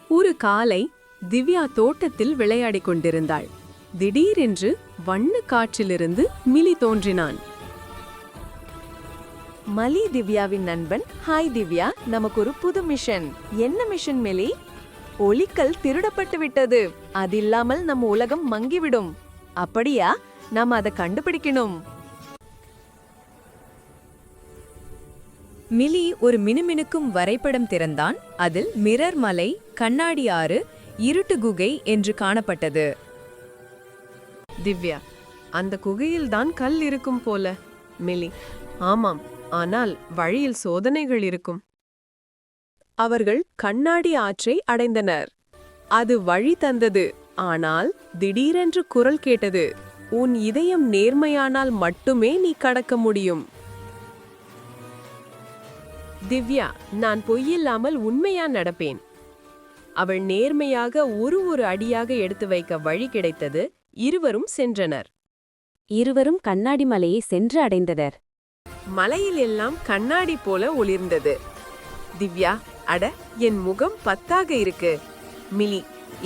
ஒரு காலை திவ்யா தோட்டத்தில் விளையாடிக் கொண்டிருந்தாள். திடீரென்று வண்ண காற்றிலிருந்து மிலி தோன்றினான். மலி திவ்யாவின் நண்பன். ஹாய் திவ்யா, நமக்கு ஒரு புது மிஷன். என்ன மிஷன் மிலி? ஒளிக்கல் திருடப்பட்டு விட்டது. அது இல்லாமல் நம்ம உலகம் மங்கிவிடும். அப்படியா? நாம அதை கண்டுபிடிக்கணும். மிலி ஒரு மினுமினுக்கும் வரைபடம் திறந்தான். அதில் மிரர் மலை, கண்ணாடி ஆறு, இருட்டு குகை என்று காணப்பட்டது. திவ்யா, அந்த குகையில்தான் கல் இருக்கும் போல. மிலி, ஆமாம், ஆனால் வழியில் சோதனைகள் இருக்கும். அவர்கள் கண்ணாடி ஆற்றை அடைந்தனர். அது வழி தந்தது. ஆனால் திடீரென்று குரல் கேட்டது. உன் இதயம் நேர்மையானால் மட்டுமே நீ கடக்க முடியும். திவ்யா, நான் பொய்யில்லாமல் உண்மையா நடப்பேன். அவள் நேர்மையாக ஒரு அடியாக எடுத்து வைக்க வழி கிடைத்தது. இருவரும் சென்றனர். இருவரும் கண்ணாடி மலையை சென்று அடைந்தனர். மலையில் எல்லாம் கண்ணாடி போல ஒளிர்ந்தது. திவ்யா, அட, என் முகம் 10ஆக இருக்கு. மிலி,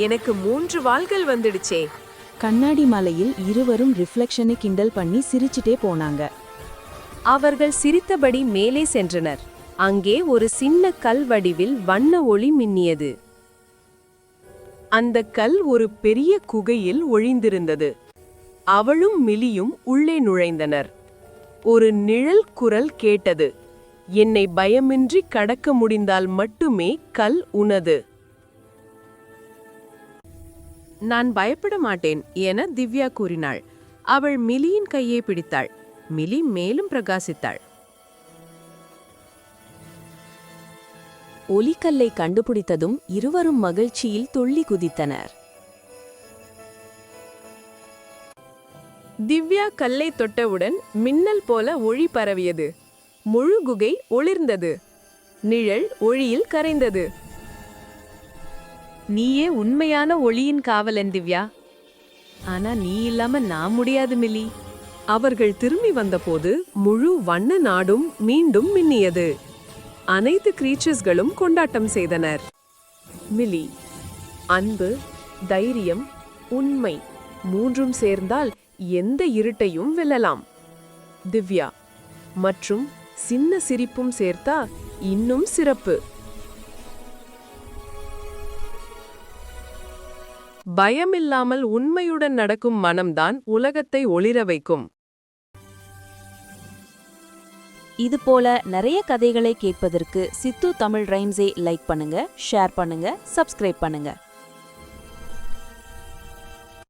எனக்கு 3 வாள்கள் வந்துடுச்சே. கண்ணாடி மலையில் இருவரும் ரிஃப்ளெக்ஷனை கிண்டல் பண்ணி சிரிச்சிட்டே போனாங்க. அவர்கள் சிரித்தபடி மேலே சென்றனர். அங்கே ஒரு சின்ன கல் வடிவில் வண்ண ஒளி மின்னியது. அந்த கல் ஒரு பெரிய குகையில் ஒளிந்திருந்தது. அவளும் மிலியும் உள்ளே நுழைந்தனர். ஒரு நிழல் குரல் கேட்டது. என்னை பயமின்றி கடக்க முடிந்தால் மட்டுமே கல் உனது. நான் பயப்பட மாட்டேன் என திவ்யா கூறினாள். அவள் மிலியின் கையை பிடித்தாள். மிலி மேலும் பிரகாசித்தாள். ஒலிக்கல்லை கண்டுபிடித்ததும் இருவரும் மகிழ்ச்சியில் துள்ளி குதித்தனர். திவ்யா கல்லை தொட்டவுடன் மின்னல் போல ஒளி பரவியது. முழு குகை ஒளிர்ந்தது. நிழல் ஒளியில் கரைந்தது. நீயே உண்மையான ஒளியின் காவலன் திவ்யா. ஆனா நீ இல்லாம நான் முடியாது மிலி. அவர்கள் திரும்பி வந்தபோது முழு வண்ண நாடும் மீண்டும் மின்னியது. அனைத்து கிரீச்சர்ஸ்களும் கொண்டாட்டம் செய்தனர். மிலி, அன்பு, தைரியம், உண்மை 3ம் சேர்ந்தால் எந்த இருட்டையும் வெல்லலாம். திவ்யா மற்றும் சின்ன சிரிப்பும் சேர்த்தா இன்னும் சிறப்பு. பயமில்லாமல் உண்மையுடன் நடக்கும் மனம்தான் உலகத்தை ஒளிர வைக்கும். இது போல நிறைய கதைகளை கேட்பதற்கு சித்து தமிழ் ரைம்ஸை லைக் பண்ணுங்க, ஷேர் பண்ணுங்க, சப்ஸ்கிரைப் பண்ணுங்க.